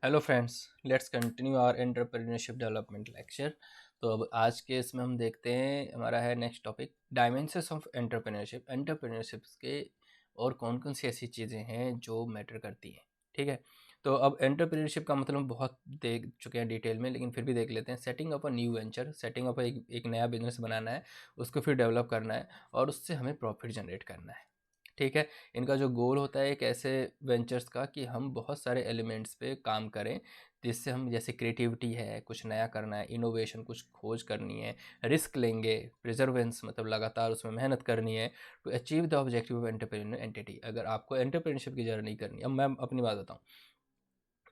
Hello friends, let's continue our entrepreneurship development lecture. तो अब आज के इसमें हम देखते हैं, हमारा है next topic dimensions of entrepreneurship. Entrepreneurship के और कौन कौन सी ऐसी चीज़ें हैं जो मैटर करती हैं। ठीक है, तो अब एंटरप्रेन्योरशिप का मतलब बहुत देख चुके हैं डिटेल में, लेकिन फिर भी देख लेते हैं। Setting up a new venture, setting up एक नया बिजनेस बनाना है, उसको फिर डेवलप करना है और उससे हमें प्रॉफिट जनरेट करना है। ठीक है, इनका जो गोल होता है एक ऐसे वेंचर्स का कि हम बहुत सारे एलिमेंट्स पे काम करें, जिससे हम जैसे क्रिएटिविटी है, कुछ नया करना है, इनोवेशन कुछ खोज करनी है, रिस्क लेंगे, प्रिजर्वेंस मतलब लगातार उसमें मेहनत करनी है to achieve the objective of entrepreneur entity. अगर आपको एंटरप्रेन्योरशिप की जर्नी करनी है, अब मैं अपनी बात बताऊँ,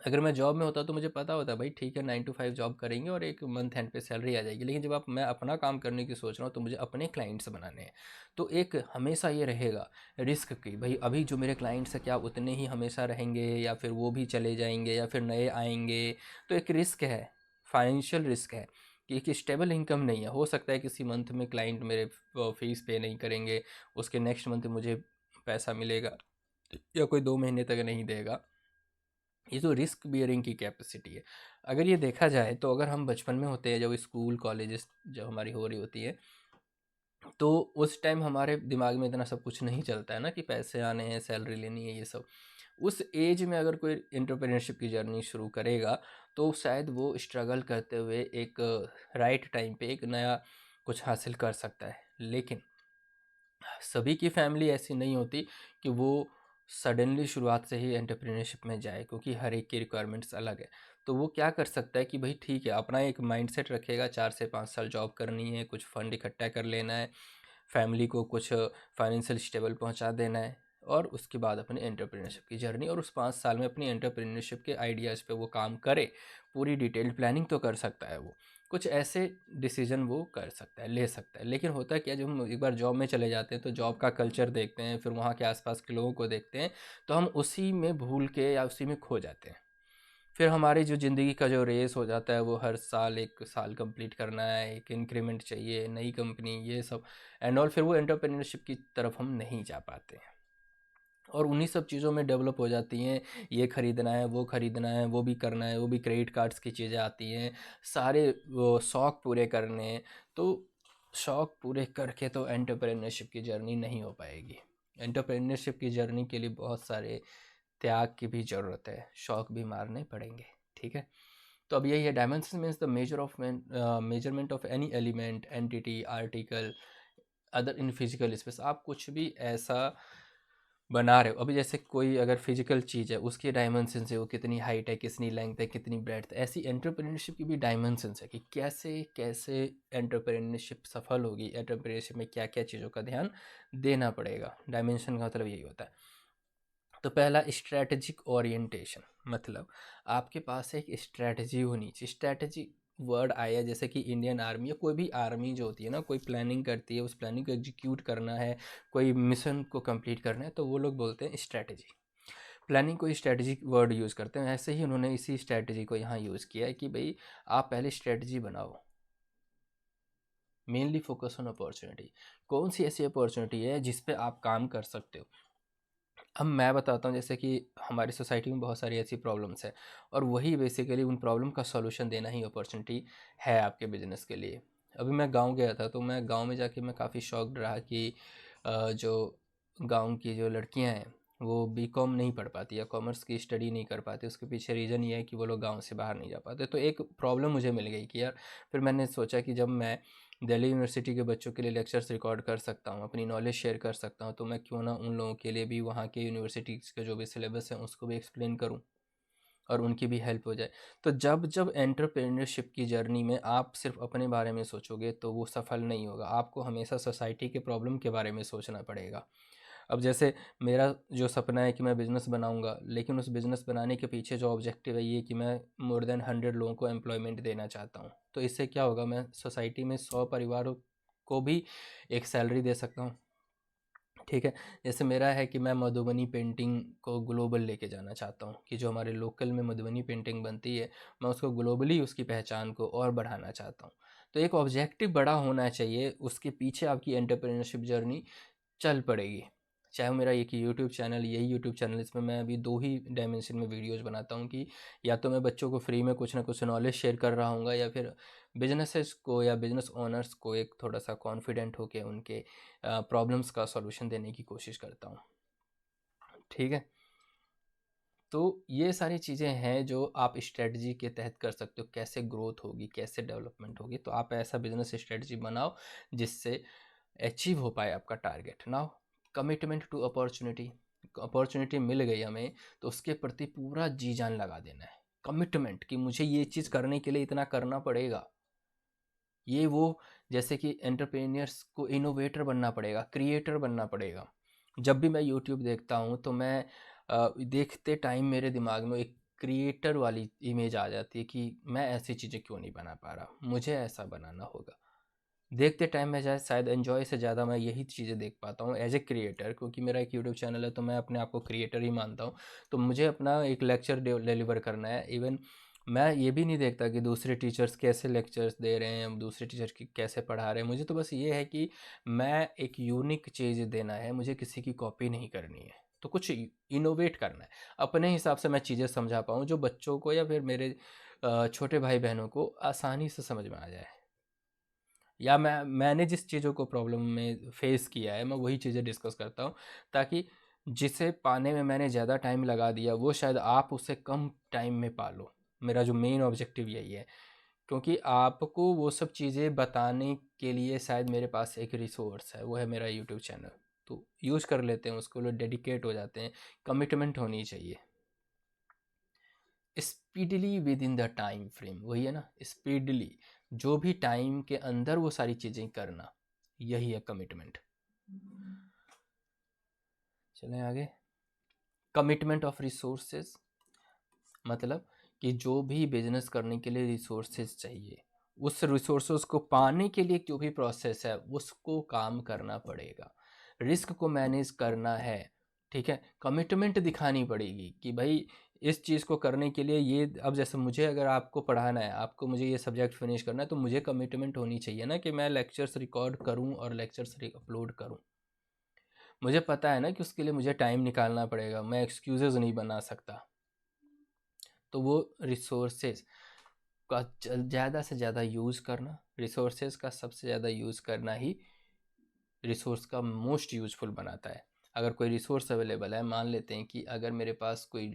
अगर मैं जॉब में होता तो मुझे पता होता भाई ठीक है 9 to 5 जॉब करेंगे और एक मंथ एंड पे सैलरी आ जाएगी। लेकिन जब आप मैं अपना काम करने की सोच रहा हूँ तो मुझे अपने क्लाइंट्स बनाने हैं, तो एक हमेशा ये रहेगा रिस्क की, भाई अभी जो मेरे क्लाइंट्स हैं क्या उतने ही हमेशा रहेंगे या फिर वो भी चले जाएंगे या फिर नए आएंगे। तो एक रिस्क है, फाइनेंशियल रिस्क है कि एक स्टेबल इनकम नहीं है। हो सकता है किसी मंथ में क्लाइंट मेरे फीस पे नहीं करेंगे, उसके नेक्स्ट मंथ मुझे पैसा मिलेगा या कोई 2 महीने तक नहीं देगा। ये जो रिस्क बियरिंग की कैपेसिटी है, अगर ये देखा जाए तो अगर हम बचपन में होते हैं, जब स्कूल कॉलेजेस जब हमारी हो रही होती है, तो उस टाइम हमारे दिमाग में इतना सब कुछ नहीं चलता है ना कि पैसे आने हैं, सैलरी लेनी है, ये सब। उस एज में अगर कोई एंटरप्रेन्योरशिप की जर्नी शुरू करेगा तो शायद वो स्ट्रगल करते हुए एक राइट टाइम पे एक नया कुछ हासिल कर सकता है। लेकिन सभी की फैमिली ऐसी नहीं होती कि वो सडनली शुरुआत से ही एंटरप्रेन्योरशिप में जाए, क्योंकि हर एक की रिक्वायरमेंट्स अलग है। तो वो क्या कर सकता है कि भाई ठीक है, अपना एक माइंडसेट रखेगा, 4 से 5 साल जॉब करनी है, कुछ फंड इकट्ठा कर लेना है, फैमिली को कुछ फाइनेंशियल स्टेबल पहुंचा देना है, और उसके बाद अपनी एंटरप्रेन्योरशिप की जर्नी, और उस 5 साल में अपनी एंटरप्रेन्योरशिप के आइडियाज़ पे वो काम करे। पूरी डिटेल्ड प्लानिंग तो कर सकता है वो, कुछ ऐसे डिसीजन वो कर सकता है, ले सकता है। लेकिन होता क्या, जब हम एक बार जॉब में चले जाते हैं तो जॉब का कल्चर देखते हैं, फिर वहाँ के आसपास के लोगों को देखते हैं, तो हम उसी में भूल के या उसी में खो जाते हैं। फिर हमारी जो ज़िंदगी का जो रेस हो जाता है वो हर साल एक साल कंप्लीट करना है, एक इंक्रीमेंट चाहिए, नई कंपनी, ये सब एंड ऑल, फिर वो एंटरप्रेन्योरशिप की तरफ हम नहीं जा पाते हैं। और उन्हीं सब चीज़ों में डेवलप हो जाती हैं, ये खरीदना है, वो खरीदना है, वो भी करना है, वो भी क्रेडिट कार्ड्स की चीज़ें आती हैं, सारे वो शौक पूरे करने हैं। तो शौक पूरे करके तो एंटरप्रेन्योरशिप की जर्नी नहीं हो पाएगी। एंटरप्रेन्योरशिप की जर्नी के लिए बहुत सारे त्याग की भी ज़रूरत है, शौक भी मारने पड़ेंगे। ठीक है, तो अब यही है, dimension means the measurement of any element, entity, article, other in physical space. आप कुछ भी ऐसा बना रहे हो, अभी जैसे कोई अगर फिजिकल चीज़ है, उसके डायमेंशन है, वो कितनी हाइट है, कितनी लेंथ है, कितनी ब्रेड्थ है, ऐसी एंटरप्रेन्योरशिप की भी डायमेंशन है कि कैसे कैसे एंटरप्रेन्योरशिप सफल होगी, एंटरप्रेन्योरशिप में क्या क्या चीज़ों का ध्यान देना पड़ेगा। डायमेंशन का मतलब यही होता है। तो पहला स्ट्रैटेजिक ओरिएंटेशन, मतलब आपके पास एक स्ट्रैटेजी होनी चाहिए। स्ट्रैटेजी वर्ड आया जैसे कि इंडियन आर्मी या कोई भी आर्मी जो होती है ना, कोई प्लानिंग करती है, उस प्लानिंग को एग्जीक्यूट करना है, कोई मिशन को कंप्लीट करना है, तो वो लोग बोलते हैं स्ट्रैटेजी। प्लानिंग को स्ट्रैटेजिक वर्ड यूज़ करते हैं, ऐसे ही उन्होंने इसी स्ट्रैटेजी को यहाँ यूज़ किया है कि भाई आप पहले स्ट्रैटेजी बनाओ, मेनली फोकस ऑन अपॉर्चुनिटी। कौन सी ऐसी अपॉर्चुनिटी है जिस पे आप काम कर सकते हो। अब मैं बताता हूँ, जैसे कि हमारी सोसाइटी में बहुत सारी ऐसी प्रॉब्लम्स है, और वही बेसिकली उन प्रॉब्लम का सॉल्यूशन देना ही अपॉर्चुनिटी है आपके बिजनेस के लिए। अभी मैं गांव गया था, तो मैं गांव में जाके मैं काफ़ी शॉक्ड रहा कि जो गांव की जो लड़कियां हैं वो बीकॉम नहीं पढ़ पाती या कॉमर्स की स्टडी नहीं कर पाती। उसके पीछे रीज़न ये है कि वो लोग गांव से बाहर नहीं जा पाते। तो एक प्रॉब्लम मुझे मिल गई कि यार, फिर मैंने सोचा कि जब मैं दिल्ली यूनिवर्सिटी के बच्चों के लिए लेक्चर्स रिकॉर्ड कर सकता हूँ, अपनी नॉलेज शेयर कर सकता हूँ, तो मैं क्यों ना उन लोगों के लिए भी वहाँ के यूनिवर्सिटीज़ के जो भी सिलेबस है उसको भी एक्सप्लेन करूँ और उनकी भी हेल्प हो जाए। तो जब जब एंटरप्रेन्योरशिप की जर्नी में आप सिर्फ अपने बारे में सोचोगे तो वो सफल नहीं होगा, आपको हमेशा सोसाइटी के प्रॉब्लम के बारे में सोचना पड़ेगा। अब जैसे मेरा जो सपना है कि मैं बिज़नेस बनाऊंगा, लेकिन उस बिज़नेस बनाने के पीछे जो ऑब्जेक्टिव है ये कि मैं मोर देन 100 लोगों को एम्प्लॉयमेंट देना चाहता हूँ। तो इससे क्या होगा, मैं सोसाइटी में 100 परिवारों को भी एक सैलरी दे सकता हूँ। ठीक है, जैसे मेरा है कि मैं मधुबनी पेंटिंग को ग्लोबल लेके जाना चाहता हूँ, कि जो हमारे लोकल में मधुबनी पेंटिंग बनती है मैं उसको ग्लोबली उसकी पहचान को और बढ़ाना चाहता हूँ। तो एक ऑब्जेक्टिव बड़ा होना चाहिए, उसके पीछे आपकी एंटरप्रेन्योरशिप जर्नी चल पड़ेगी। चाहे वो मेरा एक यूट्यूब चैनल, यही यूट्यूब चैनल, इसमें मैं अभी 2 ही डायमेंशन में वीडियोज़ बनाता हूँ कि या तो मैं बच्चों को फ्री में कुछ ना कुछ नॉलेज शेयर कर रहा हूँगा, या फिर बिजनेसेस को या बिजनेस ओनर्स को एक थोड़ा सा कॉन्फिडेंट होकर उनके प्रॉब्लम्स का सॉल्यूशन देने की कोशिश करता हूँ। ठीक है, तो ये सारी चीज़ें हैं जो आप स्ट्रेटजी के तहत कर सकते हो। कैसे ग्रोथ होगी, कैसे डेवलपमेंट होगी, तो आप ऐसा बिजनेस स्ट्रेटजी बनाओ जिससे अचीव हो पाए आपका target. Now commitment to opportunity, opportunity मिल गई हमें तो उसके प्रति पूरा जी जान लगा देना है। कमिटमेंट कि मुझे ये चीज़ करने के लिए इतना करना पड़ेगा। ये वो जैसे कि एंटरप्रेन्योर्स को इनोवेटर बनना पड़ेगा, क्रिएटर बनना पड़ेगा। जब भी मैं यूट्यूब देखता हूँ तो मैं देखते टाइम मेरे दिमाग में एक क्रिएटर वाली इमेज आ जाती है कि मैं ऐसी चीज़ें क्यों नहीं बना पा रहा, मुझे ऐसा बनाना होगा। देखते टाइम में शायद एन्जॉय से ज़्यादा मैं यही चीज़ें देख पाता हूँ एज ए क्रिएटर, क्योंकि मेरा एक यूट्यूब चैनल है तो मैं अपने आप को क्रिएटर ही मानता हूँ। तो मुझे अपना एक लेक्चर डिलीवर करना है। इवन मैं ये भी नहीं देखता कि दूसरे टीचर्स कैसे लेक्चर्स दे रहे हैं, दूसरे टीचर की कैसे पढ़ा रहे हैं। मुझे तो बस ये है कि मैं एक यूनिक चीज़ देना है, मुझे किसी की कॉपी नहीं करनी है। तो कुछ इनोवेट करना है, अपने हिसाब से मैं चीज़ें समझा पाऊँ जो बच्चों को या फिर मेरे छोटे भाई बहनों को आसानी से समझ में आ जाए। या मैंने जिस चीज़ों को प्रॉब्लम में फेस किया है मैं वही चीज़ें डिस्कस करता हूँ, ताकि जिसे पाने में मैंने ज़्यादा टाइम लगा दिया वो शायद आप उसे कम टाइम में पा लो। मेरा जो मेन ऑब्जेक्टिव यही है, क्योंकि आपको वो सब चीज़ें बताने के लिए शायद मेरे पास एक रिसोर्स है, वो है मेरा यूट्यूब चैनल। तो यूज़ कर लेते हैं उसको, लोग डेडिकेट हो जाते हैं। कमिटमेंट होनी चाहिए। Speedily with in the time frame, वही है ना, स्पीडली, जो भी टाइम के अंदर वो सारी चीज़ें करना, यही है कमिटमेंट। चलें आगे। कमिटमेंट ऑफ रिसोर्सेज मतलब कि जो भी बिजनेस करने के लिए रिसोर्सेज चाहिए, उस रिसोर्सेज को पाने के लिए जो भी प्रोसेस है उसको काम करना पड़ेगा, रिस्क को मैनेज करना है। ठीक है, कमिटमेंट दिखानी पड़ेगी कि भाई इस चीज़ को करने के लिए ये, अब जैसे मुझे अगर आपको पढ़ाना है, आपको मुझे ये सब्जेक्ट फिनिश करना है, तो मुझे कमिटमेंट होनी चाहिए ना कि मैं लेक्चर्स रिकॉर्ड करूं और लेक्चर्स अपलोड करूं। मुझे पता है ना कि उसके लिए मुझे टाइम निकालना पड़ेगा, मैं एक्सक्यूजेज नहीं बना सकता। तो वो रिसोर्सेज का ज़्यादा से ज़्यादा यूज़ करना, रिसोर्सेज का सबसे ज़्यादा यूज़ करना ही रिसोर्स का मोस्ट यूजफुल बनाता है। अगर कोई रिसोर्स अवेलेबल है, मान लेते हैं कि अगर मेरे पास कोई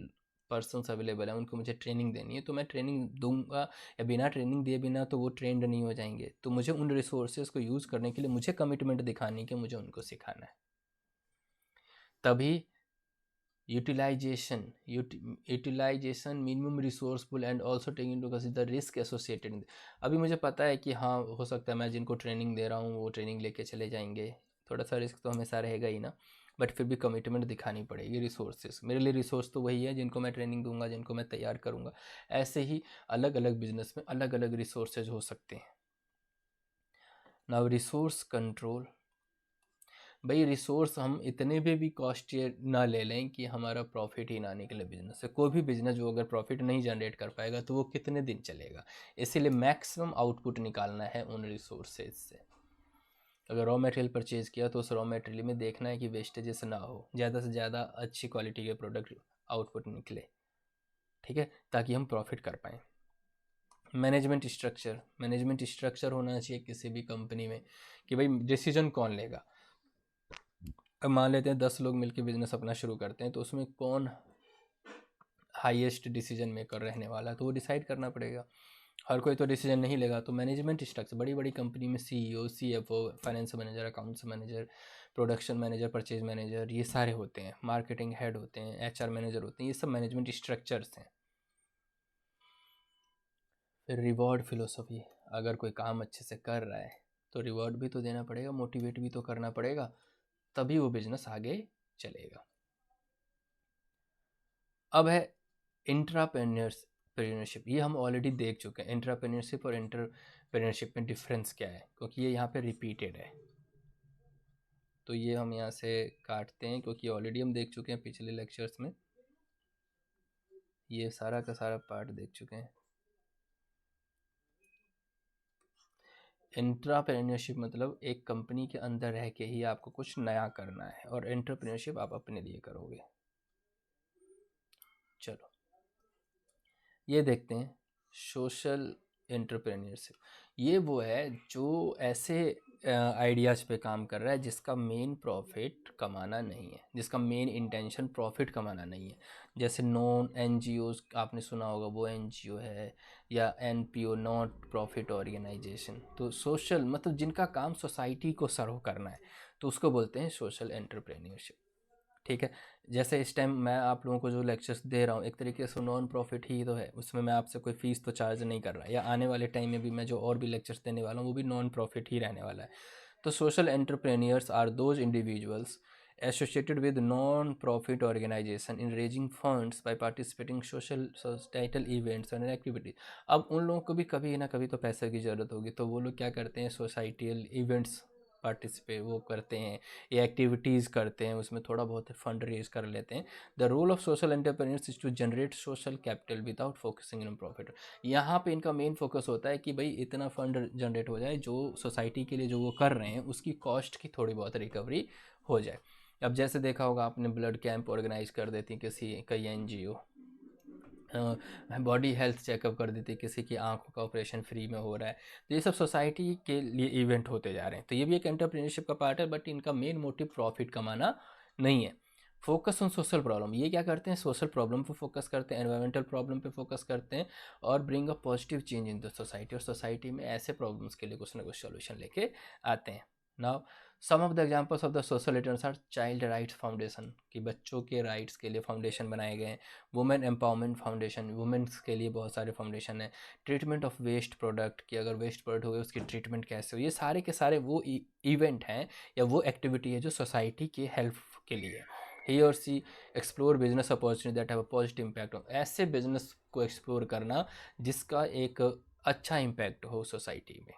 पर्सन्स अवेलेबल है, उनको मुझे ट्रेनिंग देनी है, तो मैं ट्रेनिंग दूंगा, या बिना ट्रेनिंग दिए बिना तो वो ट्रेंड नहीं हो जाएंगे। तो मुझे उन रिसोर्सेज को यूज़ करने के लिए मुझे कमिटमेंट दिखानी है कि मुझे उनको सिखाना है। तभी utilization minimum resourceful and also taking into consider risk associated. अभी मुझे पता है कि हाँ, हो सकता है मैं जिनको ट्रेनिंग दे रहा हूँ वो ट्रेनिंग लेके चले जाएंगे, थोड़ा सा रिस्क तो हमेशा रहेगा ही ना, बट फिर भी कमिटमेंट दिखानी पड़ेगी। रिसोर्सेज मेरे लिए रिसोर्स तो वही है जिनको मैं ट्रेनिंग दूंगा, जिनको मैं तैयार करूँगा। ऐसे ही अलग अलग बिजनेस में अलग अलग रिसोर्सेज हो सकते हैं। नाउ रिसोर्स कंट्रोल, भाई रिसोर्स हम इतने भी कॉस्ट ना ले लें कि हमारा प्रॉफिट ही ना निकले बिजनेस से। कोई भी बिजनेस जो अगर प्रॉफिट नहीं जनरेट कर पाएगा तो वो कितने दिन चलेगा। इसीलिए मैक्सिमम आउटपुट निकालना है उन रिसोर्सेज से। अगर रॉ मटेरियल परचेज़ किया तो उस रॉ मटेरियल में देखना है कि वेस्टेजेस ना हो, ज़्यादा से ज़्यादा अच्छी क्वालिटी के प्रोडक्ट आउटपुट निकले। ठीक है, ताकि हम प्रॉफिट कर पाएँ। मैनेजमेंट स्ट्रक्चर होना चाहिए किसी भी कंपनी में कि भाई डिसीजन कौन लेगा। अब मान लेते हैं 10 लोग मिलकर बिजनेस अपना शुरू करते हैं, तो उसमें कौन हाईएस्ट डिसीजन मेकर रहने वाला है, तो वो डिसाइड करना पड़ेगा। हर कोई तो डिसीजन नहीं लेगा। तो मैनेजमेंट स्ट्रक्चर, बड़ी बड़ी कंपनी में CEO, CFO, finance manager, accounts manager, production manager, purchase manager, ये सारे होते हैं। मार्केटिंग हेड होते हैं, एचआर मैनेजर होते हैं, ये सब मैनेजमेंट स्ट्रक्चर्स हैं। फिर रिवॉर्ड फिलोसफी, अगर कोई काम अच्छे से कर रहा है तो रिवॉर्ड भी तो देना पड़ेगा, मोटिवेट भी तो करना पड़ेगा, तभी वो बिजनेस आगे चलेगा। अब है इंट्राप्रेन्योरशिप, ये हम ऑलरेडी देख चुके हैं। इंट्राप्रेन्योरशिप और एंटरप्रेन्योरशिप में डिफरेंस क्या है, क्योंकि ये यहाँ पे रिपीटेड है। तो ये हम यहाँ से काटते हैं क्योंकि ऑलरेडी हम देख चुके हैं पिछले लेक्चर्स में, ये सारा का सारा पार्ट देख चुके हैं। इंट्राप्रेन्योरशिप मतलब एक कंपनी के अंदर रह के ही आपको कुछ नया करना है, और एंटरप्रेन्योरशिप आप अपने लिए करोगे। चलो ये देखते हैं सोशल एंटरप्रेन्योरशिप। ये वो है जो ऐसे आइडियाज़ पे काम कर रहा है जिसका मेन प्रॉफिट कमाना नहीं है, जिसका मेन इंटेंशन प्रॉफिट कमाना नहीं है। जैसे नॉन एनजीओज आपने सुना होगा, वो एनजीओ है, या एनपीओ, नॉट प्रॉफिट ऑर्गेनाइजेशन। तो सोशल मतलब जिनका काम सोसाइटी को सर्व करना है, तो उसको बोलते हैं सोशल एंटरप्रेन्योरशिप। ठीक है। जैसे इस टाइम मैं आप लोगों को जो लेक्चर्स दे रहा हूँ एक तरीके से नॉन प्रॉफिट ही तो है, उसमें मैं आपसे कोई फ़ीस तो चार्ज नहीं कर रहा, या आने वाले टाइम में भी मैं जो और भी लेक्चर्स देने वाला हूँ वो भी नॉन प्रॉफिट ही रहने वाला है। तो social entrepreneurs are those individuals associated with non-profit organization in raising funds by participating societal events and activities। अब उन लोगों को भी कभी ना कभी तो पैसे की ज़रूरत होगी, तो वो लोग क्या करते हैं, सोसाइटल इवेंट्स पार्टिसिपेट वो करते हैं, ये एक्टिविटीज़ करते हैं, उसमें थोड़ा बहुत फंड रेज कर लेते हैं। The role of social entrepreneurs is to generate social capital without focusing on profit. यहाँ पे इनका मेन फोकस होता है कि भाई इतना फंड जनरेट हो जाए जो सोसाइटी के लिए जो वो कर रहे हैं उसकी कॉस्ट की थोड़ी बहुत रिकवरी हो जाए। अब जैसे देखा होगा आपने, ब्लड कैंप ऑर्गेनाइज कर देती किसी कई एनजीओ, बॉडी हेल्थ चेकअप कर देती, किसी की आंखों का ऑपरेशन फ्री में हो रहा है। तो ये सब सोसाइटी के लिए इवेंट होते जा रहे हैं, तो ये भी एक एंटरप्रेन्योरशिप का पार्ट है, बट इनका मेन मोटिव प्रॉफिट कमाना नहीं है। फोकस ऑन सोशल प्रॉब्लम, ये क्या करते हैं, सोशल प्रॉब्लम पे फोकस करते हैं, एनवायरमेंटल प्रॉब्लम पे फोकस करते हैं, और bring a positive change in the society, और सोसाइटी में ऐसे प्रॉब्लम्स के लिए कुछ ना कुछ सोल्यूशन लेके आते हैं। Now some of the examples of the social returns are child rights foundation, कि बच्चों के राइट्स के लिए फाउंडेशन बनाए गए हैं। वुमेन एम्पावरमेंट फाउंडेशन, वुमेन्स के लिए बहुत सारे फाउंडेशन है। ट्रीटमेंट ऑफ वेस्ट प्रोडक्ट, कि अगर वेस्ट प्रोडक्ट हो गए उसकी ट्रीटमेंट कैसे हो, ये सारे के सारे वो इवेंट हैं या वो एक्टिविटी है जो सोसाइटी के हेल्प के लिए। ही और see explore business opportunity that have a positive impact on, ऐसे बिजनेस को एक्सप्लोर करना जिसका एक अच्छा इम्पैक्ट हो सोसाइटी में।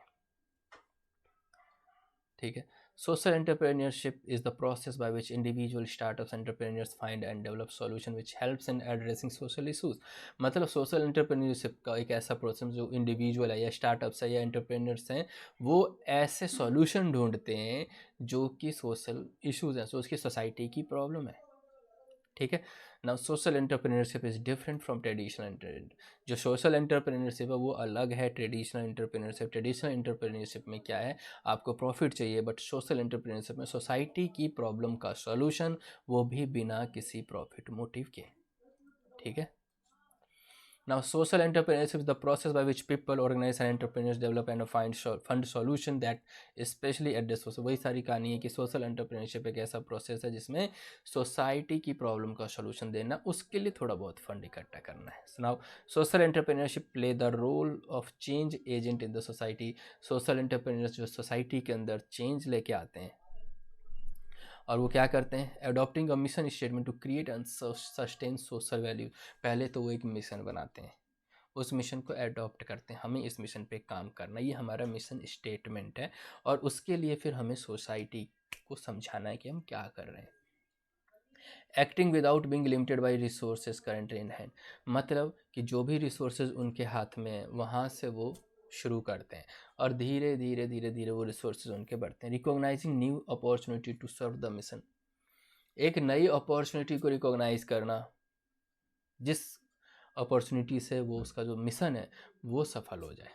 ठीक है। Social entrepreneurship is the process by which individual startups entrepreneurs find and develop solution which helps in addressing social issues. मतलब सोशल एंटरप्रेन्योरशिप का एक ऐसा प्रोसेस जो इंडिविजुअल है या स्टार्टअप्स है या एंटरप्रेन्योर्स हैं, वो ऐसे सॉल्यूशन ढूंढते हैं जो कि सोशल इशूज़ हैं, सो उसकी सोसाइटी की प्रॉब्लम है। ठीक है। Now social entrepreneurship is different from traditional entrepreneurship. जो सोशल एंटरप्रेन्योरशिप है वो अलग है ट्रेडिशनल एंटरप्रेन्योरशिप। ट्रेडिशनल एंटरप्रेन्योरशिप में क्या है, आपको प्रॉफिट चाहिए, बट सोशल एंटरप्रेन्योरशिप में सोसाइटी की प्रॉब्लम का सॉल्यूशन, वो भी बिना किसी प्रॉफिट मोटिव के। ठीक है। Now, social entrepreneurship is the process by which people, organize and entrepreneurs develop and fund solution that especially address social। वही सारी कहानी है कि सोशल एंटरप्रेन्योरशिप एक ऐसा प्रोसेस है जिसमें सोसाइटी की प्रॉब्लम का सॉल्यूशन देना, उसके लिए थोड़ा बहुत फंड इकट्ठा करना है। Now social entrepreneurship play the role of change agent in the society. Social entrepreneurs जो सोसाइटी के अंदर चेंज लेके आते हैं, और वो क्या करते हैं, adopting a mission statement to create and sustain social value. पहले तो वो एक मिशन बनाते हैं, उस मिशन को अडॉप्ट करते हैं, हमें इस मिशन पे काम करना है, ये हमारा मिशन स्टेटमेंट है, और उसके लिए फिर हमें सोसाइटी को समझाना है कि हम क्या कर रहे हैं। Acting without Bing limited by resources currently in hand, मतलब कि जो भी रिसोर्सेज उनके हाथ में है वहाँ से वो शुरू करते हैं, और धीरे धीरे धीरे धीरे वो रिसोर्सेज उनके बढ़ते हैं। Recognizing new opportunity to serve the mission, एक नई अपॉर्चुनिटी को रिकॉग्नाइज करना जिस अपॉर्चुनिटी से वो उसका जो मिशन है वो सफल हो जाए।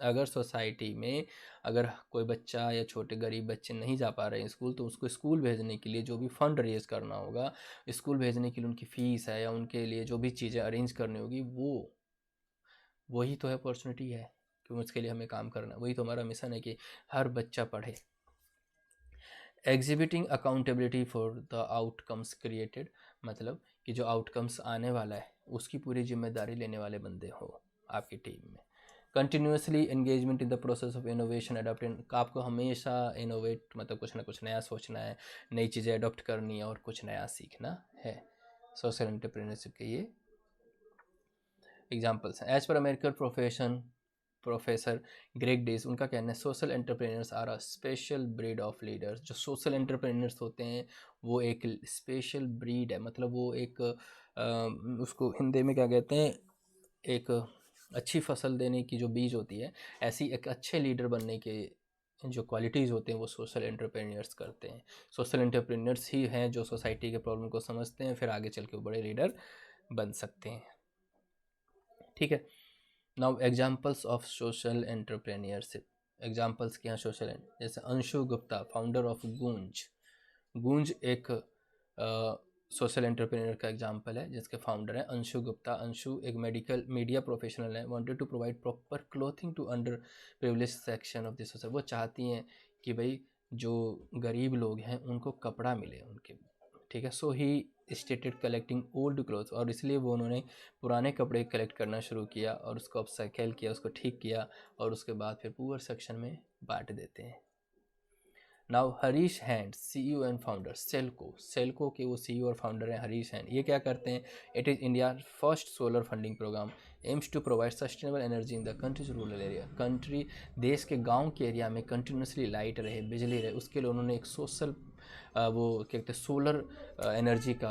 अगर सोसाइटी में अगर कोई बच्चा या छोटे गरीब बच्चे नहीं जा पा रहे हैं स्कूल, तो उसको स्कूल भेजने के लिए जो भी फंड रेज करना होगा, स्कूल भेजने के लिए उनकी फ़ीस है या उनके लिए जो भी चीज़ें अरेंज करनी होगी, वो वही तो है अपॉर्चुनिटी है, क्योंकि उसके लिए हमें काम करना, वही तो हमारा मिशन है कि हर बच्चा पढ़े। Exhibiting accountability for the outcomes created, मतलब कि जो आउटकम्स आने वाला है उसकी पूरी जिम्मेदारी लेने वाले बंदे हो आपकी टीम में। Continuously engagement in the process of innovation adopting, आपको हमेशा इनोवेट मतलब कुछ ना कुछ नया सोचना है, नई चीज़ें अडॉप्ट करनी है और कुछ नया सीखना है। सोशल एंटरप्रेन्योरशिप के ये एग्जाम्पल्स हैं। As per American professor Greg days, उनका कहना है social entrepreneurs are a special breed of leaders. जो सोशल एंटरप्रेन्योर्स होते हैं वो एक स्पेशल ब्रीड है, मतलब वो एक उसको हिंदी में क्या कहते हैं, एक अच्छी फसल देने की जो बीज होती है, ऐसी एक अच्छे लीडर बनने के जो क्वालिटीज़ होते हैं वो सोशल एंटरप्रेन्योर्स करते हैं। सोशल एंटरप्रेन्योर्स ही हैं जो सोसाइटी के प्रॉब्लम को समझते हैं, फिर आगे चल के वो बड़े लीडर बन सकते हैं। ठीक है, now examples of social entrepreneurship. Examples क्या हैं सोशल, जैसे अंशु गुप्ता, फाउंडर ऑफ गूंज। गूंज एक सोशल एंटरप्रेन्योर का एग्जांपल है जिसके फाउंडर हैं अंशु गुप्ता। अंशु एक मेडिकल मीडिया प्रोफेशनल है, wanted to provide proper clothing to under privilege section of the society. वो चाहती हैं कि भाई जो गरीब लोग हैं उनको कपड़ा मिले उनके, ठीक है। So he started collecting old clothes, और इसलिए वो उन्होंने पुराने कपड़े कलेक्ट करना शुरू किया और उसको अपसाइकल किया, उसको ठीक किया और उसके बाद फिर पुअर सेक्शन में बांट देते हैं। Now Harish hand, CEO and founder SELCO के वो सीईओ और फाउंडर हैं हरीश हैंड। ये क्या करते हैं, it is India first solar funding program, aims to provide sustainable energy in the country's rural area. Country देश के गांव के एरिया में कंटिन्यूसली लाइट रहे, बिजली रहे, उसके लिए उन्होंने एक सोशल वो क्या कहते हैं सोलर एनर्जी का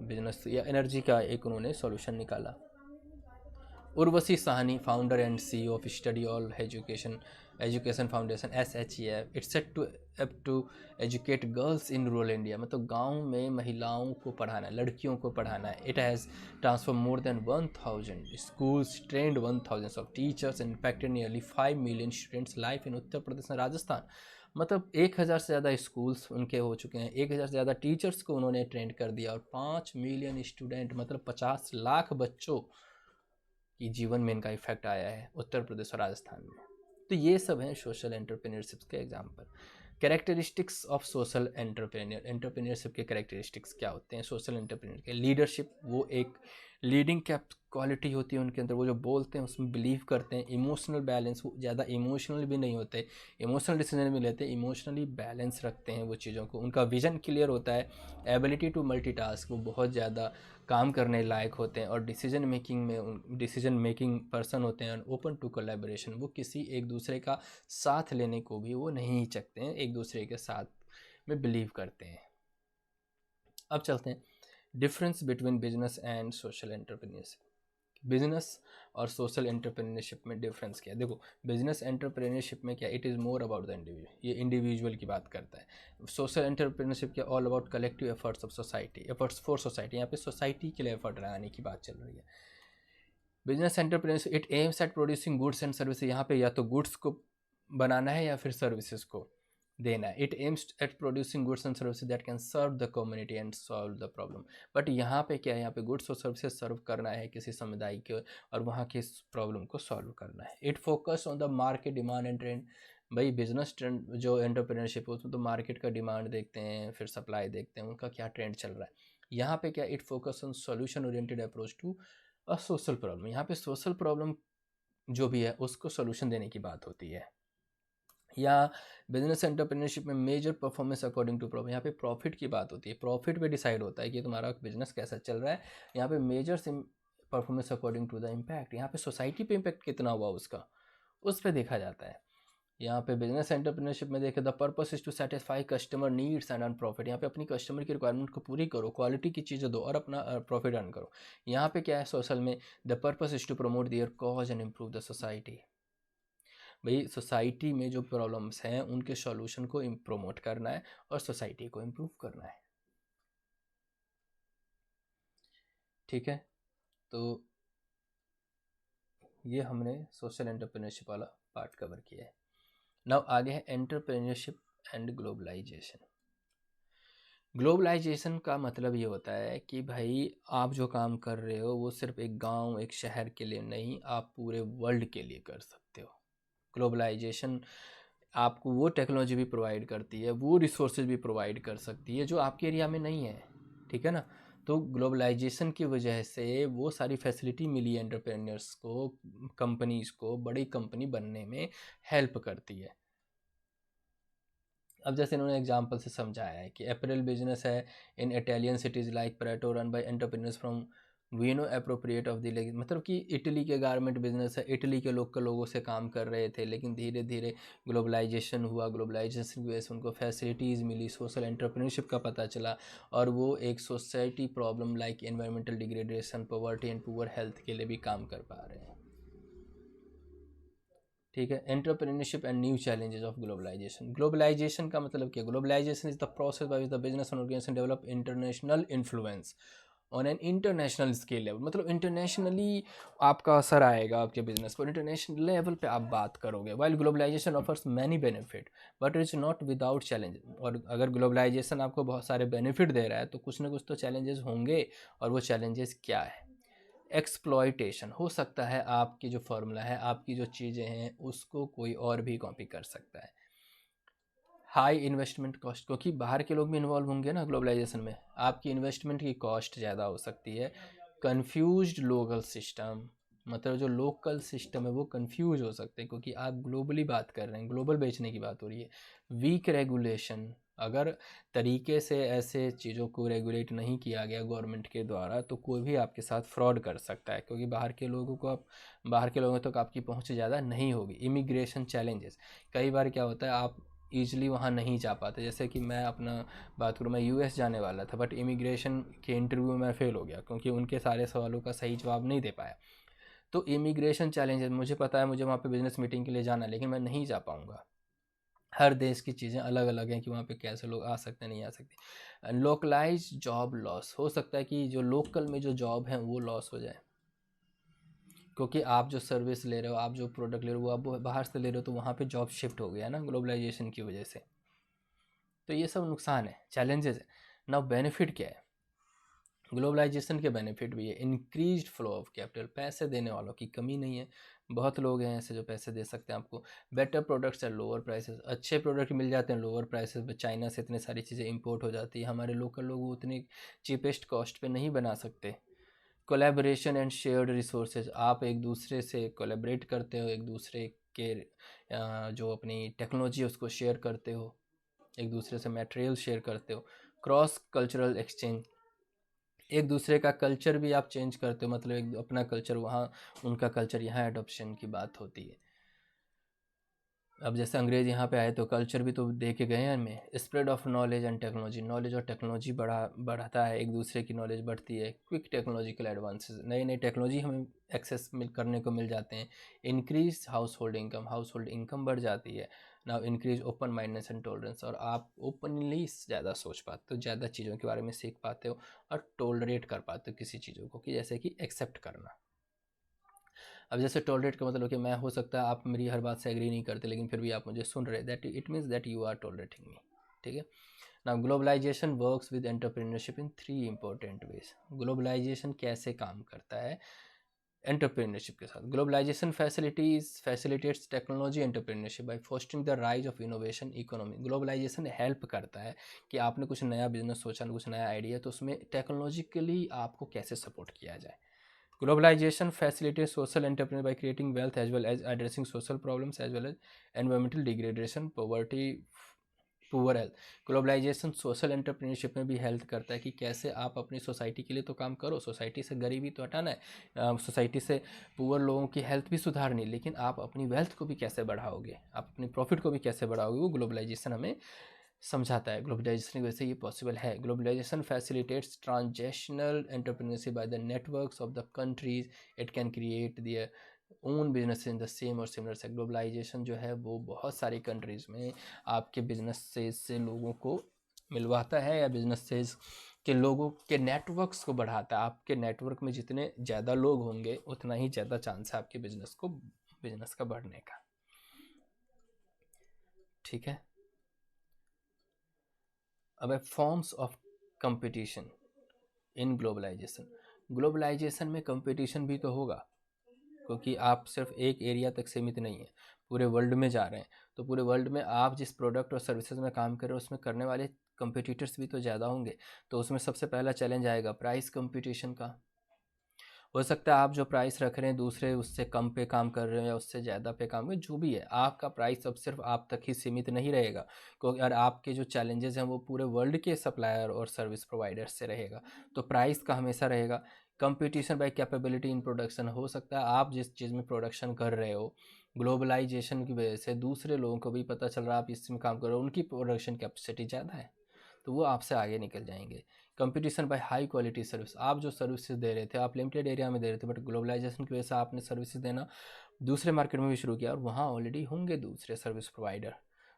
बिजनेस या एनर्जी का एक उन्होंने सॉल्यूशन निकाला। Urvashi Sahni, founder and CEO of study hall education foundation SHEF। It's set to educate girls in rural India, मतलब गांव में महिलाओं को पढ़ाना है, लड़कियों को पढ़ाना है। It has transform more than 1000 schools, trained 1000 of teachers, impacted nearly 5 million students life in Uttar Pradesh और राजस्थान। मतलब 1000 से ज़्यादा स्कूल्स उनके हो चुके हैं, 1000 से ज़्यादा टीचर्स को उन्होंने ट्रेंड कर दिया और 5 मिलियन स्टूडेंट मतलब 50 लाख बच्चों कि जीवन में इनका इफेक्ट आया है उत्तर प्रदेश और राजस्थान में। तो ये सब हैं सोशल एंटरप्रेन्योरशिप के example. Characteristics of social entrepreneurship के कैरेक्टरिस्टिक्स क्या होते हैं सोशल एंटरप्रेन्योर के? लीडरशिप, वो एक लीडिंग कैप क्वालिटी होती है उनके अंदर, वो जो बोलते हैं उसमें बिलीव करते हैं। इमोशनल बैलेंस, वो ज़्यादा इमोशनल भी नहीं होते, इमोशनल डिसीजन भी लेते हैं, इमोशनली बैलेंस रखते हैं वो चीज़ों को। उनका विजन क्लियर होता है। एबिलिटी टू मल्टीटास्क, वो बहुत ज़्यादा काम करने लायक होते हैं और डिसीजन मेकिंग पर्सन होते हैं। ओपन टू कोलैबोरेशन, वो किसी एक दूसरे का साथ लेने को भी वो नहीं हिचकते हैं, एक दूसरे के साथ में बिलीव करते हैं। अब चलते हैं difference between business and social entrepreneurship. Business और सोशल एंटरप्रेन्योरशिप में डिफरेंस क्या है? देखो, बिजनेस एंटरप्रेन्योरशिप में क्या, it is more about the individual, ये इंडिविजुअल की बात करता है। सोशल एंटरप्रेन्योरशिप क्या, all about collective efforts of society, efforts for society, यहाँ पे सोसाइटी के लिए एफर्ट लगाने की बात चल रही है। Business entrepreneurship it aims at producing goods and services, यहाँ पे या तो गुड्स को बनाना है या फिर सर्विसेज को देना है। It aims at producing goods and services that can serve the community and solve the problem. But यहाँ पे क्या है, यहाँ पे गुड्स और सर्विसेज सर्व करना है किसी समुदाय के और वहाँ की प्रॉब्लम को सॉल्व करना है। It focus on the market demand and trend. भाई बिजनेस ट्रेंड जो एंटरप्रेन्योरशिप है उसमें तो मार्केट का डिमांड देखते हैं, फिर सप्लाई देखते हैं, उनका क्या ट्रेंड चल रहा है। यहाँ पे क्या, it focus on solution oriented approach to a social problem. यहाँ पे सोशल प्रॉब्लम जो भी है उसको सोल्यूशन देने की बात होती है। या बिजनेस एंटरप्रेन्योरशिप में measure performance according to profit, यहाँ पे प्रॉफिट की बात होती है, प्रॉफिट पे डिसाइड होता है कि तुम्हारा बिजनेस कैसा चल रहा है। यहाँ पे measure performance according to the impact, यहाँ पे सोसाइटी पे इम्पैक्ट कितना हुआ उसका, उस पर देखा जाता है। यहाँ पे बिजनेस एंटरप्रेन्योरशिप में देखें, the purpose is to satisfy customer needs and earn profit, यहाँ पे अपनी कस्टमर की रिक्वायरमेंट को पूरी करो, क्वालिटी की चीज़ें दो और अपना प्रॉफिट अर्न करो। यहाँ पे क्या है सोशल में, the purpose is to promote their cause and improve the society. भाई सोसाइटी में जो प्रॉब्लम्स हैं उनके सॉल्यूशन को प्रमोट करना है और सोसाइटी को इम्प्रूव करना है। ठीक है, तो ये हमने सोशल एंटरप्रेन्योरशिप वाला पार्ट कवर किया है। नाउ आगे है एंटरप्रेन्योरशिप एंड ग्लोबलाइजेशन। ग्लोबलाइजेशन का मतलब ये होता है कि भाई आप जो काम कर रहे हो वो सिर्फ एक गांव एक शहर के लिए नहीं, आप पूरे वर्ल्ड के लिए कर सकते हो। ग्लोबलाइजेशन आपको वो टेक्नोलॉजी भी प्रोवाइड करती है, वो रिसोर्सेज भी प्रोवाइड कर सकती है जो आपके एरिया में नहीं है, ठीक है ना। तो ग्लोबलाइजेशन की वजह से वो सारी फैसिलिटी मिली एंटरप्रेन्योर्स को, कंपनीज़ को बड़ी कंपनी बनने में हेल्प करती है। अब जैसे इन्होंने एग्जांपल से समझाया है कि अपैरल बिजनेस है इन Italian cities like Pareto run by entrepreneurs from veno appropriate of the, मतलब कि इटली के गारमेंट बिजनेस है, इटली के लोकल लोगों से काम कर रहे थे, लेकिन धीरे धीरे ग्लोबलाइजेशन हुआ, ग्लोबलाइजेशन की वजह से उनको फैसिलिटीज़ मिली, सोशल एंटरप्रेन्योरशिप का पता चला और वो एक society problem like environmental degradation, poverty and poor health के लिए भी काम कर पा रहे हैं। ठीक है। Entrepreneurship and new challenges of globalization. Globalization का मतलब क्या? Globalization is the process by which the business and organization develop international influence on an international scale level. मतलब इंटरनेशनली आपका असर आएगा आपके बिजनेस पर, इंटरनेशनल लेवल पे आप बात करोगे। While globalization offers many benefit but it is not without challenge. और अगर ग्लोबलाइजेशन आपको बहुत सारे बेनिफिट दे रहा है तो कुछ ना कुछ तो चैलेंजेस होंगे। और वो चैलेंजेस क्या है? एक्सप्लॉयटेशन। हो सकता है आपकी जो फार्मूला है, आपकी जो चीज़ें हैं, उसको कोई और भी कॉपी कर सकता है। हाई इन्वेस्टमेंट कॉस्ट, क्योंकि बाहर के लोग भी इन्वॉल्व होंगे ना ग्लोबलाइजेशन में, आपकी इन्वेस्टमेंट की कॉस्ट ज़्यादा हो सकती है। कन्फ्यूज्ड लोकल सिस्टम, मतलब जो लोकल सिस्टम है वो कन्फ्यूज हो सकते हैं, क्योंकि आप ग्लोबली बात कर रहे हैं, ग्लोबल बेचने की बात हो रही है। वीक रेगुलेशन, अगर तरीके से ऐसे चीज़ों को रेगुलेट नहीं किया गया गवर्नमेंट के द्वारा तो कोई भी आपके साथ फ्रॉड कर सकता है, क्योंकि बाहर के लोगों तक आपकी पहुंच ज़्यादा नहीं होगी। इमिग्रेशन चैलेंजेस, कई बार क्या होता है आप ईज़िली वहाँ नहीं जा पाते। जैसे कि मैं अपना बात करूँ, मैं यूएस जाने वाला था बट इमिग्रेशन के इंटरव्यू में फ़ेल हो गया, क्योंकि उनके सारे सवालों का सही जवाब नहीं दे पाया। तो इमिग्रेशन चैलेंजेस, मुझे पता है मुझे वहाँ पे बिज़नेस मीटिंग के लिए जाना है, लेकिन मैं नहीं जा पाऊँगा। हर देश की चीज़ें अलग अलग हैं कि वहाँ पे कैसे लोग आ सकते हैं, नहीं आ सकते। लोकलाइज जॉब लॉस, हो सकता है कि जो लोकल में जो जॉब है वो लॉस हो जाए, क्योंकि आप जो सर्विस ले रहे हो, आप जो प्रोडक्ट ले रहे हो वो आप बाहर से ले रहे हो, तो वहाँ पे जॉब शिफ्ट हो गया ना ग्लोबलाइजेशन की वजह से। तो ये सब नुकसान है, चैलेंजेस है। नाउ बेनिफिट क्या है? ग्लोबलाइजेशन के बेनिफिट भी है। इंक्रीज्ड फ्लो ऑफ कैपिटल, पैसे देने वालों की कमी नहीं है, बहुत लोग हैं ऐसे जो पैसे दे सकते हैं आपको। Better products at lower prices, अच्छे प्रोडक्ट मिल जाते हैं लोअर प्राइसेस पे। चाइना से इतनी सारी चीज़ें इंपोर्ट हो जाती है, हमारे लोकल लोग वो उतनी चीपेस्ट कॉस्ट पे नहीं बना सकते। कोलैबोरेशन एंड शेयर्ड रिसोर्सेज, आप एक दूसरे से कोलैबोरेट करते हो, एक दूसरे के जो अपनी टेक्नोलॉजी है उसको शेयर करते हो, एक दूसरे से मटेरियल शेयर करते हो। क्रॉस कल्चरल एक्सचेंज, एक दूसरे का कल्चर भी आप चेंज करते हो, मतलब एक अपना कल्चर वहाँ, उनका कल्चर यहाँ, एडॉप्शन की बात होती है। अब जैसे अंग्रेज यहाँ पे आए तो कल्चर भी तो दे के गए हैं हमें। Spread of knowledge and technology, knowledge और टेक्नोलॉजी बढ़ाता है, एक दूसरे की नॉलेज बढ़ती है। क्विक टेक्नोलॉजिकल एडवांसेस, नई नई टेक्नोलॉजी हमें एक्सेस करने को मिल जाते हैं। Increase house hold income, house hold income बढ़ जाती है। Now increase open mindness and tolerance, और आप ओपनली ज़्यादा सोच पाते हो, ज़्यादा चीज़ों के बारे में सीख पाते हो और टॉलरेट कर पाते हो किसी चीज़ों को, कि जैसे कि एक्सेप्ट करना। अब जैसे टॉलरेट का मतलब कि मैं, हो सकता है आप मेरी हर बात से एग्री नहीं करते, लेकिन फिर भी आप मुझे सुन रहे, that it means that you are tolerating me. ठीक है। Now globalization works with entrepreneurship in 3 important ways. Globalization कैसे काम करता है एंटरप्रेन्योरशिप के साथ? Globalization facilitates technology entrepreneurship by fostering the rise of innovation economy. Globalization help करता है कि आपने कुछ नया बिजनेस सोचा, कुछ नया आइडिया, तो उसमें टेक्नोलॉजिकली आपको कैसे सपोर्ट किया जाए। Globalization facilitates social entrepreneur by creating wealth as well as addressing social problems as well as environmental degradation, poverty, poor health. Globalization social entrepreneurship में भी हेल्प करता है कि कैसे आप अपनी सोसाइटी के लिए तो काम करो, सोसाइटी से गरीबी तो हटाना है, सोसाइटी से पुअर लोगों की हेल्थ भी सुधारनी, लेकिन आप अपनी वेल्थ को भी कैसे बढ़ाओगे, आप अपनी प्रॉफिट को भी कैसे बढ़ाओगे, वो ग्लोबलाइजेशन हमें समझाता है। ग्लोबलाइजेशन की वजह से ये पॉसिबल है। Globalization facilitates transnational entrepreneurship by the networks of the countries, it can create their own business in the same और सिमिलर से। ग्लोबलाइजेशन जो है वो बहुत सारी कंट्रीज़ में आपके बिजनेस से लोगों को मिलवाता है, या बिजनेसेस के लोगों के नेटवर्क्स को बढ़ाता है। आपके नेटवर्क में जितने ज़्यादा लोग होंगे उतना ही ज़्यादा चांस है आपके बिजनेस का बढ़ने का। ठीक है। अब है forms of competition in globalization. Globalization में कंपटीशन भी तो होगा, क्योंकि आप सिर्फ एक एरिया तक सीमित नहीं है, पूरे वर्ल्ड में जा रहे हैं। तो पूरे वर्ल्ड में आप जिस प्रोडक्ट और सर्विसेज में काम कर रहे हो उसमें करने वाले कंपटीटर्स भी तो ज़्यादा होंगे। तो उसमें सबसे पहला चैलेंज आएगा प्राइस कंपटीशन का। हो सकता है आप जो प्राइस रख रहे हैं दूसरे उससे कम पे काम कर रहे हो या उससे ज़्यादा पे काम कर, जो भी है आपका प्राइस अब सिर्फ आप तक ही सीमित नहीं रहेगा, क्योंकि और आपके जो चैलेंजेस हैं वो पूरे वर्ल्ड के सप्लायर और सर्विस प्रोवाइडर से रहेगा। तो प्राइस का हमेशा रहेगा। Competition by capability in production, हो सकता है आप जिस चीज़ में प्रोडक्शन कर रहे हो ग्लोबलाइजेशन की वजह से दूसरे लोगों को भी पता चल रहा है आप इसमें काम कर रहे हो, उनकी प्रोडक्शन कैपेसिटी ज़्यादा है, तो वो आपसे आगे निकल जाएंगे। Competition by high quality service, आप जो सर्विसेज दे रहे थे आप लिमिटेड एरिया में दे रहे थे, बट ग्लोबलाइजेशन की वजह से आपने सर्विसेज देना दूसरे मार्केट में भी शुरू किया और वहाँ ऑलरेडी होंगे दूसरे सर्विस प्रोवाइडर।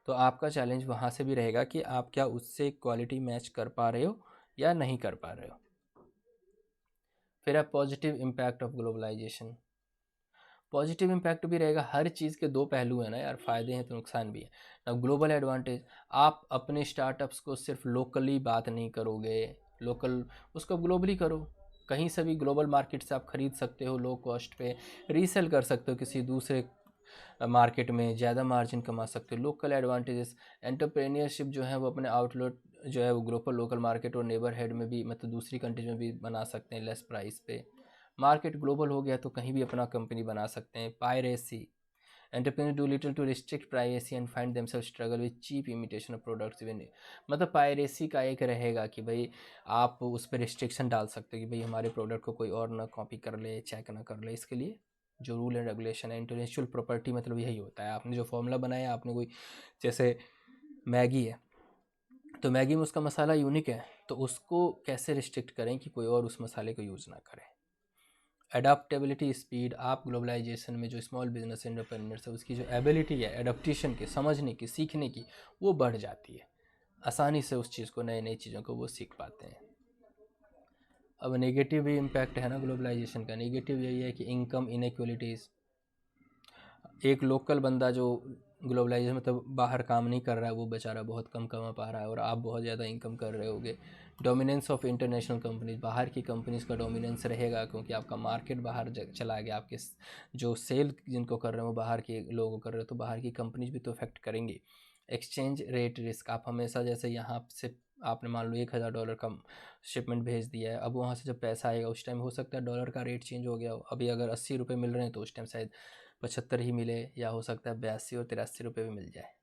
तो आपका चैलेंज वहाँ से भी रहेगा कि आप क्या उससे क्वालिटी मैच कर पा रहे हो या नहीं कर पा रहे हो। फिर है positive impact of globalization. Positive impact भी रहेगा, हर चीज़ के दो पहलू हैं ना यार, फ़ायदे हैं तो नुकसान भी है ना। ग्लोबल एडवांटेज, आप अपने स्टार्टअप्स को सिर्फ लोकली बात नहीं करोगे, लोकल उसको ग्लोबली करो। कहीं से भी ग्लोबल मार्केट से आप खरीद सकते हो, लो कॉस्ट पे रीसेल कर सकते हो किसी दूसरे मार्केट में, ज़्यादा मार्जिन कमा सकते हो। लोकल एडवांटेजेस, एंटरप्रेन्योरशिप जो है वो अपने आउटलेट जो है वो ग्लोबल लोकल मार्केट और नेबर हेड में भी, मतलब दूसरी कंट्रीज में भी बना सकते हैं लेस प्राइस पे। मार्केट ग्लोबल हो गया तो कहीं भी अपना कंपनी बना सकते हैं। Piracy, entrepreneur do little to restrict privacy and find themself struggle with cheap imitation of products even. मतलब पायरेसी का एक रहेगा कि भाई आप उस पर रिस्ट्रिक्शन डाल सकते हो कि भाई हमारे प्रोडक्ट को कोई और ना कॉपी कर ले, चेक ना कर ले। इसके लिए जो रूल एंड रेगुलेशन है, इंटेलेक्चुअल प्रॉपर्टी मतलब यही होता है। आपने जो फॉर्मूला बनाया, आपने कोई जैसे मैगी है तो मैगी में उसका मसाला यूनिक है, तो उसको कैसे रिस्ट्रिक्ट करें कि कोई और उस मसाले को यूज़ ना करे। अडाप्टेबिलिटी स्पीड, आप ग्लोबलाइजेशन में जो स्मॉल बिजनेस एंटरप्रेन्योर्स है उसकी जो एबिलिटी है एडाप्टेशन की, समझने की, सीखने की, वो बढ़ जाती है। आसानी से उस चीज़ को, नई नई चीज़ों को वो सीख पाते हैं। अब नेगेटिव भी इम्पैक्ट है ना ग्लोबलाइजेशन का। नेगेटिव यही है कि इनकम इनइक्वलिटीज़, एक लोकल बंदा जो ग्लोबलाइजेशन मतलब बाहर काम नहीं कर रहा है वो बेचारा बहुत कम कमा पा रहा है और आप बहुत ज़्यादा इनकम कर रहे होगे। डोमिनेंस ऑफ इंटरनेशनल कंपनीज, बाहर की कंपनीज का डोमिनेंस रहेगा क्योंकि आपका मार्केट बाहर चला गया, आपके जो सेल जिनको कर रहे हो वो बाहर के लोगों को कर रहे हो, तो बाहर की कंपनीज भी तो इफेक्ट करेंगी। एक्सचेंज रेट रिस्क, आप हमेशा जैसे यहाँ से आपने मान लो $1000 का शिपमेंट भेज दिया है, अब वहाँ से जब पैसा आएगा उस टाइम हो सकता है डॉलर का रेट चेंज हो गया हो। अभी अगर 80 रुपये मिल रहे हैं तो उस टाइम शायद 75 ही मिले, या हो सकता है 82 और 83 रुपये भी मिल जाए।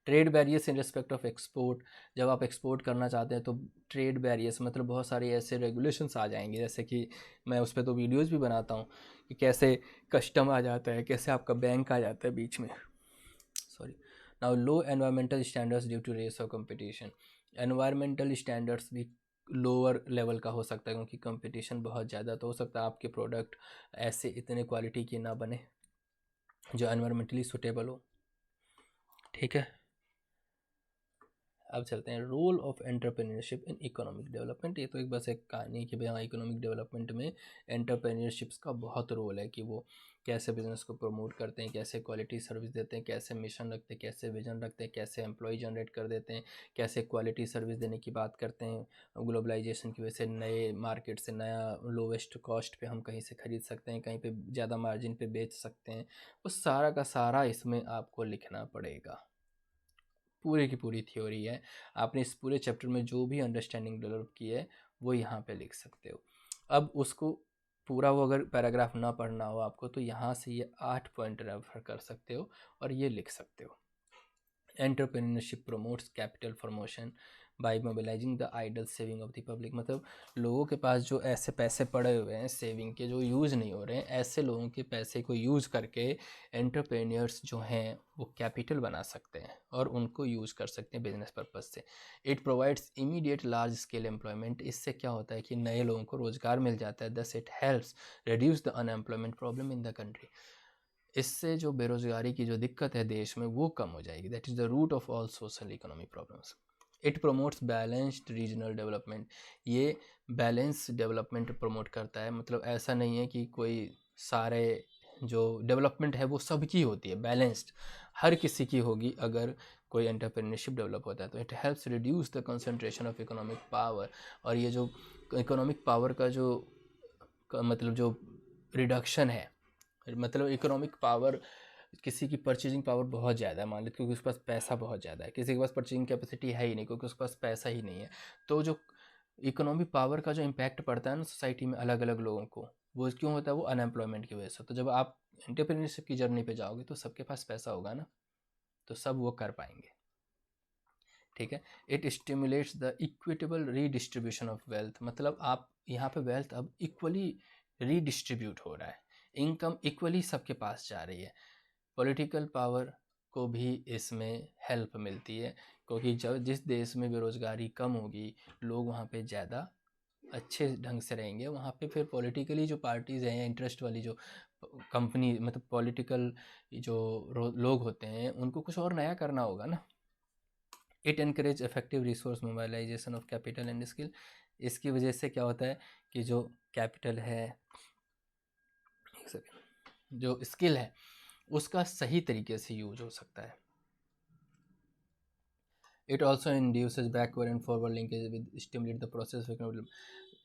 Trade barriers in respect of export, जब आप एक्सपोर्ट करना चाहते हैं तो ट्रेड बैरियर्स मतलब बहुत सारे ऐसे रेगुलेशंस आ जाएंगे, जैसे कि मैं उस पर तो वीडियोज़ भी बनाता हूँ कि कैसे कस्टम आ जाता है, कैसे आपका बैंक आ जाता है बीच में। Sorry. Now low environmental standards due to race of competition, environmental standards भी लोअर लेवल का हो सकता है क्योंकि कंपटीशन बहुत ज़्यादा, तो हो सकता है आपके प्रोडक्ट ऐसे इतने क्वालिटी के ना बने जो एनवायरमेंटली सुटेबल हो। ठीक है, अब चलते हैं role of entrepreneurship in economic development. ये तो एक बस एक कहानी है कि भाई हाँ इकोनॉमिक डेवलपमेंट में एंटरप्रेन्योरशिप्स का बहुत रोल है कि वो कैसे बिजनेस को प्रमोट करते हैं, कैसे क्वालिटी सर्विस देते हैं, कैसे मिशन रखते हैं, कैसे विजन रखते हैं, कैसे एम्प्लॉय जनरेट कर देते हैं, कैसे क्वालिटी सर्विस देने की बात करते हैं। ग्लोबलाइजेशन की वजह से नए मार्केट से नया लोवेस्ट कॉस्ट पे हम कहीं से ख़रीद सकते हैं, कहीं पे ज़्यादा मार्जिन पे बेच सकते हैं। वो सारा का सारा इसमें आपको लिखना पड़ेगा, पूरे की पूरी थ्योरी है। आपने इस पूरे चैप्टर में जो भी अंडरस्टैंडिंग डेवलप की है वो यहाँ पे लिख सकते हो। अब उसको पूरा वो अगर पैराग्राफ ना पढ़ना हो आपको तो यहाँ से ये 8 पॉइंट रेफर कर सकते हो और ये लिख सकते हो। Entrepreneurship promotes capital formation by mobilizing the idle saving of the public, मतलब लोगों के पास जो ऐसे पैसे पड़े हुए हैं सेविंग के जो यूज़ नहीं हो रहे हैं, ऐसे लोगों के पैसे को यूज़ करके एंटरप्रेन्योर्स जो हैं वो कैपिटल बना सकते हैं और उनको यूज़ कर सकते हैं बिजनेस पर्पज़ से। It provides immediate large scale employment, इससे क्या होता है कि नए लोगों को रोज़गार मिल जाता है। Thus it helps reduce the unemployment problem in the country, इससे जो बेरोजगारी की जो दिक्कत है देश में वो कम हो जाएगी। That is the root of all social economic problems. It promotes balanced regional development, ये बैलेंस डेवलपमेंट प्रमोट करता है, मतलब ऐसा नहीं है कि कोई सारे जो डेवलपमेंट है वो सबकी होती है, बैलेंस्ड हर किसी की होगी अगर कोई एंटरप्रेन्योरशिप डेवलप होता है तो। It helps reduce the concentration of economic power, और ये जो इकोनॉमिक पावर का जो मतलब जो रिडक्शन है, मतलब इकोनॉमिक पावर, किसी की परचेजिंग पावर बहुत ज़्यादा है मान लो क्योंकि उसके पास पैसा बहुत ज़्यादा है, किसी के पास परचेजिंग कैपेसिटी है ही नहीं क्योंकि उसके पास पैसा ही नहीं है। तो जो इकोनॉमिक पावर का जो इम्पैक्ट पड़ता है ना सोसाइटी में अलग अलग लोगों को, वो क्यों होता है? वो अनएम्प्लॉयमेंट की वजह से। तो जब आप एंटरप्रेन्योरशिप की जर्नी पे जाओगे तो सबके पास पैसा होगा ना, तो सब वो कर पाएंगे। ठीक है। It stimulates the equitable redistribution of wealth, मतलब आप यहाँ पे वेल्थ अब इक्वली रीडिस्ट्रीब्यूट हो रहा है, इनकम इक्वली सबके पास जा रही है। पॉलिटिकल पावर को भी इसमें हेल्प मिलती है क्योंकि जब जिस देश में बेरोज़गारी कम होगी, लोग वहाँ पे ज़्यादा अच्छे ढंग से रहेंगे। वहाँ पे फिर पॉलिटिकली जो पार्टीज़ हैं या इंटरेस्ट वाली जो कंपनी मतलब पॉलिटिकल जो लोग होते हैं, उनको कुछ और नया करना होगा ना। It encourage effective resource mobilization of capital and skill. इसकी वजह से क्या होता है कि जो कैपिटल है, एक सेकेंड, जो स्किल है उसका सही तरीके से यूज हो सकता है। It also induces backward and forward linkage with stimulate the process.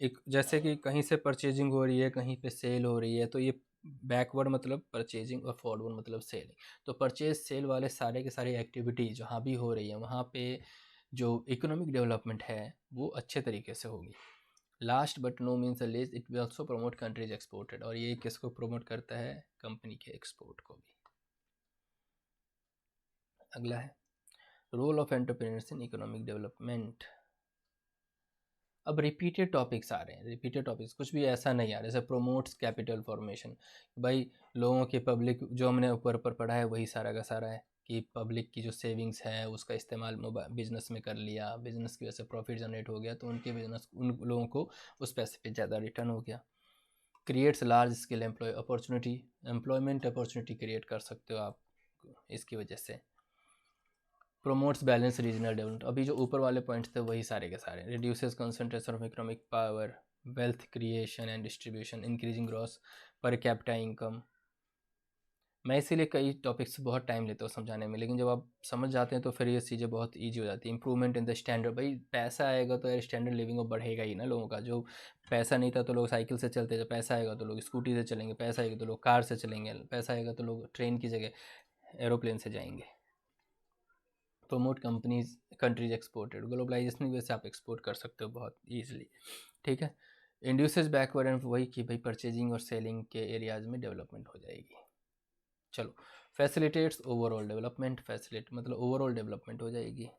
एक जैसे कि कहीं से परचेजिंग हो रही है, कहीं पे सेल हो रही है, तो ये बैकवर्ड मतलब परचेजिंग और फॉरवर्ड मतलब सेलिंग। तो परचेज सेल वाले सारे के सारे एक्टिविटी जहाँ भी हो रही है, वहाँ पे जो इकोनॉमिक डेवलपमेंट है वो अच्छे तरीके से होगी। Last but no means least, it will also promote countries exported. और ये किसको प्रमोट करता है? कंपनी के एक्सपोर्ट को भी। अगला है role of entrepreneurs in economic development. अब रिपीटेड टॉपिक्स आ रहे हैं, रिपीटेड टॉपिक्स, कुछ भी ऐसा नहीं आ रहा। जैसे प्रोमोट्स कैपिटल फॉर्मेशन, भाई लोगों के पब्लिक जो हमने ऊपर ऊपर पढ़ा है वही सारा का सारा है कि पब्लिक की जो सेविंग्स है उसका इस्तेमाल बिजनेस में कर लिया, बिजनेस की वजह से प्रॉफिट जनरेट हो गया, तो उनके बिजनेस उन लोगों को उस पैसे पे ज़्यादा रिटर्न हो गया। Creates large scale opportunity, employment opportunity create कर सकते हो आप इसकी वजह से। प्रोमोट्स बैलेंस रीजनल डेवलपमेंट, अभी जो ऊपर वाले पॉइंट्स थे वही सारे के सारे। Reduces concentration of economic power, wealth creation and distribution, increasing gross per capita income. मैं इसीलिए कई टॉपिक्स बहुत टाइम लेता हूँ समझाने में, लेकिन जब आप समझ जाते हैं तो फिर ये चीज़ें बहुत ईजी हो जाती है। इंप्रूवमेंट इन द स्टैंडर्ड, भाई पैसा आएगा तो यार स्टैंडर्ड लिविंग वो बढ़ेगा ही ना लोगों का। जो पैसा नहीं था तो लोग साइकिल से चलते, जब पैसा आएगा तो लोग स्कूटी से चलेंगे, पैसा आएगा तो लोग कार से चलेंगे, पैसा आएगा तो लोग ट्रेन की जगह एरोप्लेन से जाएंगे। Promote companies countries exported, globalization की वजह से आप एक्सपोर्ट कर सकते हो बहुत ईजिली। ठीक है। इंड्यूसेस बैकवर्ड एंड, वही कि भाई परचेजिंग और सेलिंग के एरियाज में डेवलपमेंट हो जाएगी। चलो, फैसिलिटेट्स ओवरऑल डेवलपमेंट, फैसिलिट मतलब ओवरऑल डेवलपमेंट हो जाएगी।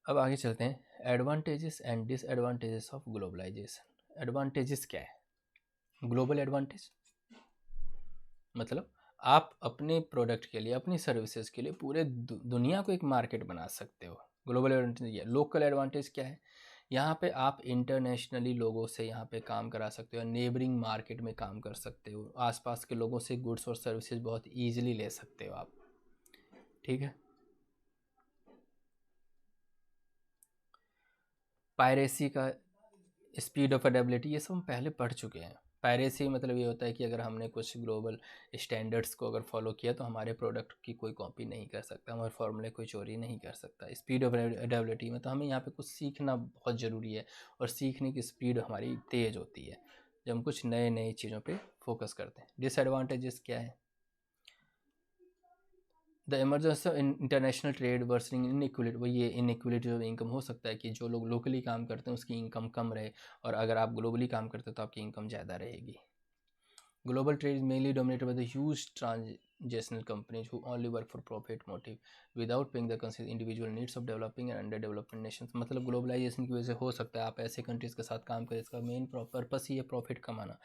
अब आगे चलते हैं advantages and disadvantages of globalization. Advantages क्या है? ग्लोबल एडवांटेज मतलब आप अपने प्रोडक्ट के लिए, अपनी सर्विसेज के लिए पूरे दुनिया को एक मार्केट बना सकते हो। ग्लोबल एडवांटेज ये। लोकल एडवांटेज क्या है? यहाँ पे आप इंटरनेशनली लोगों से यहाँ पे काम करा सकते हो, नेबरिंग मार्केट में काम कर सकते हो, आसपास के लोगों से गुड्स और सर्विसेज बहुत ईजिली ले सकते हो आप। ठीक है। पायरेसी का स्पीड ऑफ अडेबिलिटी, ये सब हम पहले पढ़ चुके हैं। पायरेसी मतलब ये होता है कि अगर हमने कुछ ग्लोबल स्टैंडर्ड्स को अगर फॉलो किया तो हमारे प्रोडक्ट की कोई कॉपी नहीं कर सकता, हमारे फॉर्मूले कोई चोरी नहीं कर सकता। स्पीड ऑफ अडेबिलिटी में तो हमें यहाँ पे कुछ सीखना बहुत ज़रूरी है, और सीखने की स्पीड हमारी तेज़ होती है जब हम कुछ नए नए चीज़ों पर फोकस करते हैं। डिसएडवांटेजेस क्या है? The emergency of international trade worsening inequality, वही ये इनइक्वलिटी ऑफ इनकम हो सकता है कि जो लोग लोकली काम करते हैं उसकी इनकम कम रहे, और अगर आप ग्लोबली काम करते हो तो आपकी इनकम ज़्यादा रहेगी। Global trade is mainly dominated by the huge transnational companies who only work for profit motive without paying the consider individual needs of developing and under development Nations. मतलब ग्लोबलाइजेशन की वजह से हो सकता है आप ऐसे कंट्रीज़ के साथ काम करें इसका मेन पर्पस ही है प्रॉफिट कमाना।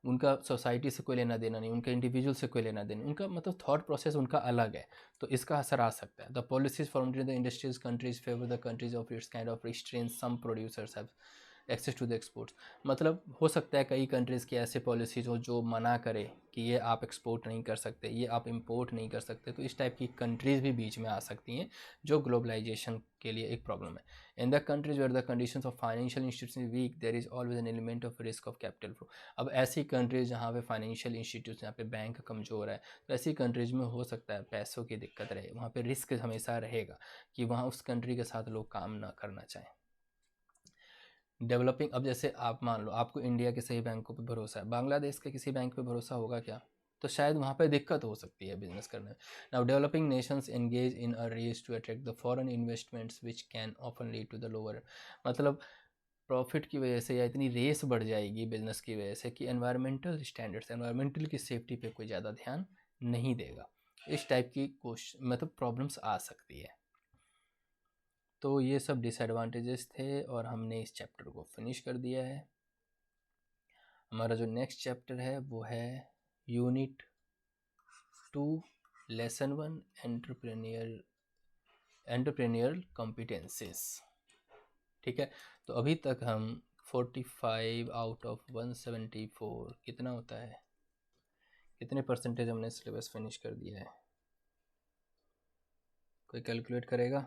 उनका सोसाइटी से कोई लेना देना नहीं, उनका इंडिविजुअल से कोई लेना देना, उनका मतलब थॉट प्रोसेस उनका अलग है, तो इसका असर आ सकता है। The policies formed in the industries countries favour the countries of its kind of restrain some producers have access to the exports. मतलब हो सकता है कई कंट्रीज़ की ऐसे पॉलिसीज हो जो मना करे कि ये आप एक्सपोर्ट नहीं कर सकते, ये आप इंपोर्ट नहीं कर सकते, तो इस टाइप की कंट्रीज़ भी बीच में आ सकती हैं जो ग्लोबलाइजेशन के लिए एक प्रॉब्लम है। In the countries where the conditions of financial institution weak there is always an element of risk of capital flow. अब ऐसी कंट्रीज़ जहाँ पे फाइनेंशियल इंस्टीट्यूट, जहाँ पे बैंक कमज़ोर है, तो ऐसी कंट्रीज़ में हो सकता है पैसों की दिक्कत रहे, वहाँ पे रिस्क हमेशा रहेगा कि वहाँ उस कंट्री के साथ लोग काम ना करना चाहें। डेवलपिंग, अब जैसे आप मान लो आपको इंडिया के सही बैंकों पे भरोसा है, बांग्लादेश के किसी बैंक पे भरोसा होगा क्या? तो शायद वहाँ पे दिक्कत हो सकती है बिजनेस करने में। Now developing nations engage in a race to attract the foreign investments which can often lead to the lower, मतलब प्रॉफिट की वजह से या इतनी रेस बढ़ जाएगी बिजनेस की वजह से कि एनवायरमेंटल स्टैंडर्ड्स, एनवायरमेंटल की सेफ्टी पे कोई ज़्यादा ध्यान नहीं देगा। इस टाइप की क्वेश्चन मतलब प्रॉब्लम्स आ सकती है। तो ये सब डिसएडवांटेजेस थे और हमने इस चैप्टर को फिनिश कर दिया है। हमारा जो नेक्स्ट चैप्टर है वो है यूनिट 2 लेसन 1 एंटरप्रेन्योरल कॉम्पिटेंसीज। ठीक है, तो अभी तक हम 45 आउट ऑफ 174 कितना होता है, कितने परसेंटेज हमने सिलेबस फिनिश कर दिया है? कोई कैलकुलेट करेगा?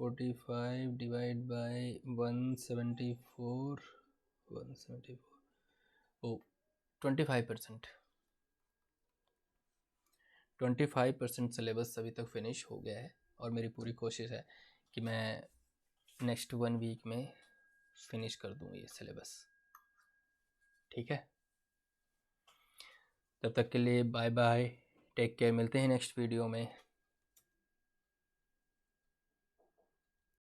45 डिवाइड बाय 174, 174 ओ 25%। 25% सिलेबस अभी तक फिनिश हो गया है और मेरी पूरी कोशिश है कि मैं नेक्स्ट 1 वीक में फिनिश कर दूँ ये सिलेबस। ठीक है, तब तक के लिए बाय बाय, टेक केयर, मिलते हैं नेक्स्ट वीडियो में।